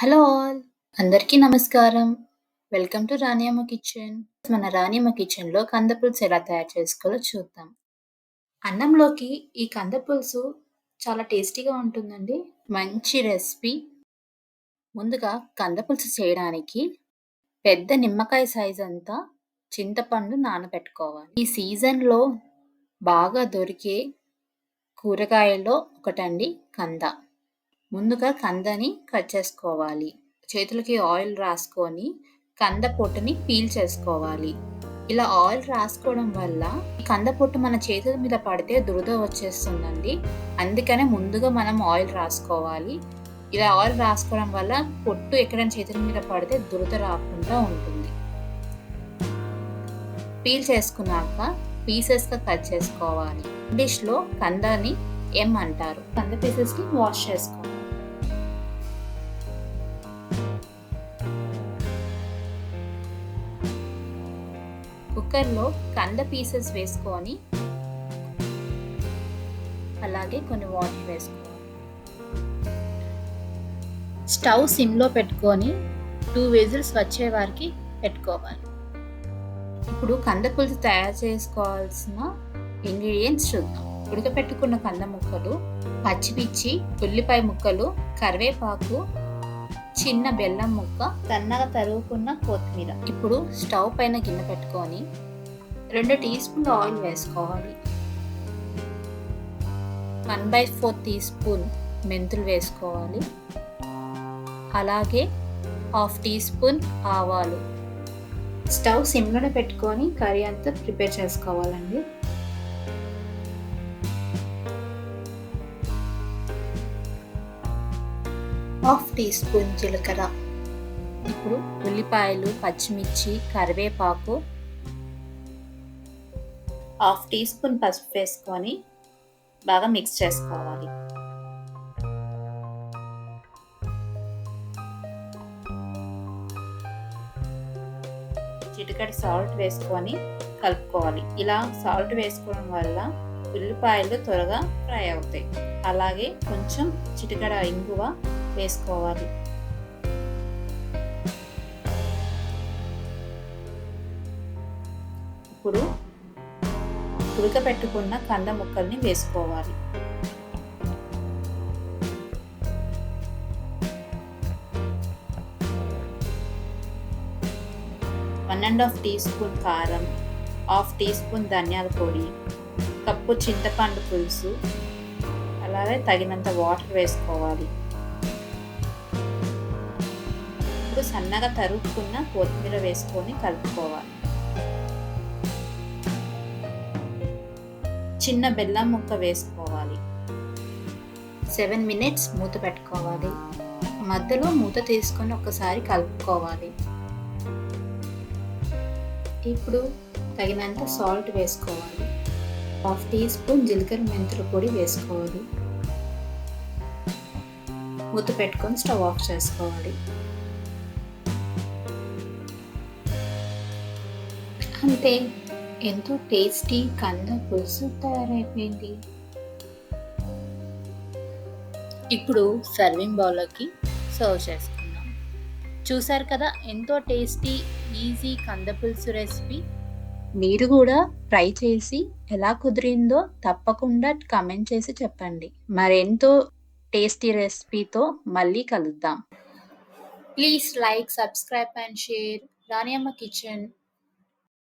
Hello all! అందరికీ నమస్కారం. Welcome to Raniyamma kitchen. మన రాణియమ్మ కిచెన్‌లో కంద పులుసు ఎలా తయారు చేసుకోవాలో చూద్దాం. అన్నంలోకి ఈ కంద పులుసు చాలా టేస్టీగా ఉంటుందండి. మంచి రెసిపీ. ముందుగా కంద పులుసు చేయడానికి పెద్ద నిమ్మకాయ సైజంతా చింతపండు నానబెట్టుకోవాలి. ఈ సీజన్‌లో బాగా దొరికే కూరగాయల్లో ఒకటండి కంద. ముందుగా కందని కట్ చేసుకోవాలి. చేతులకి ఆయిల్ రాసుకొని కంద పొట్టుని పీల్ చేసుకోవాలి. ఇలా ఆయిల్ రాసుకోవడం వల్ల కంద పొట్టు మన చేతుల మీద పడితే దురద వచ్చేస్తుందండి. అందుకనే ముందుగా మనం ఆయిల్ రాసుకోవాలి. ఇలా ఆయిల్ రాసుకోవడం వల్ల పొట్టు ఎక్కడైనా చేతుల మీద పడితే దురద రాకుండా ఉంటుంది. పీల్ చేసుకున్నాక పీసెస్‌గా కట్ చేసుకోవాలి. ఇంగ్లీష్‌లో కందని అంటారు. కంద పీసెస్‌ని వాష్ చేసుకోవాలి. కుక్కర్‌లో కంద పీసెస్ వేసుకొని అలాగే కొన్ని వాటర్ వేసుకోవాలి. స్టవ్ సిమ్‌లో పెట్టుకొని 2 విజిల్స్ వచ్చే వరకు పెట్టుకోవాలి. ఇప్పుడు కంద పులుసు తయారు చేసుకోవాల్సిన ఇంగ్రీడియెంట్స్ చూద్దాం. ఉడకపెట్టుకున్న కంద ముక్కలు, పచ్చిమిర్చి, ఉల్లిపాయ ముక్కలు, కరివేపాకు, చిన్న బెల్లం ముక్క, సన్నగా తరుగుకున్న కొత్తిమీర. ఇప్పుడు స్టవ్ పైన గిన్నె పెట్టుకొని 2 టీ స్పూన్ల ఆయిల్ వేసుకోవాలి. 1/4 టీ స్పూన్ మెంతులు వేసుకోవాలి. అలాగే 1/2 టీ స్పూన్ ఆవాలు. స్టవ్ సిమ్లోనే పెట్టుకొని కర్రీ అంతా ప్రిపేర్ చేసుకోవాలండి. హాఫ్ టీ స్పూన్ జీలకర్ర. ఇప్పుడు ఉల్లిపాయలు, పచ్చిమిర్చి, కరివేపాకు, 1/2 టీ స్పూన్ పసుపు వేసుకొని బాగా మిక్స్ చేసుకోవాలి. చిటికెడు సాల్ట్ వేసుకొని కలుపుకోవాలి. ఇలా సాల్ట్ వేసుకోవడం వల్ల ఉల్లిపాయలు త్వరగా ఫ్రై అవుతాయి. అలాగే కొంచెం చిటికెడు ఇంగువ వేసుకోవాలి. ఇప్పుడు ఉడకపెట్టుకున్న కంద ముక్కల్ని వేసుకోవాలి. One and half teaspoon కారం, 1/2 టీ స్పూన్ ధనియాల పొడి, కప్పు చింతపండు పులుసు, అలాగే తగినంత వాటర్ వేసుకోవాలి. ఇప్పుడు సన్నగా తరుక్కున్న కొత్తిమీర వేసుకొని కలుపుకోవాలి. చిన్న బెల్లం ముక్క వేసుకోవాలి. 7 మినిట్స్ మూత పెట్టుకోవాలి. మధ్యలో మూత తీసుకొని ఒకసారి కలుపుకోవాలి. ఇప్పుడు తగినంత సాల్ట్ వేసుకోవాలి. 1/2 టీ స్పూన్ జీలకర్ర మెంతుల పొడి వేసుకోవాలి. మూత పెట్టుకొని స్టవ్ ఆఫ్ చేసుకోవాలి. అంతే, ఎంతో టేస్టీ కంద పులుసు తయారైపోయింది. ఇప్పుడు సర్వింగ్ బౌల్లోకి సర్వ్ చేసుకుందాం. చూసారు కదా, ఎంతో టేస్టీ ఈజీ కంద పులుసు రెసిపీ. మీరు కూడా ట్రై చేసి ఎలా కుదిరిందో తప్పకుండా కామెంట్ చేసి చెప్పండి. మరెంతో టేస్టీ రెసిపీతో మళ్ళీ కలుద్దాం. Please like, subscribe and share Raniyamma kitchen.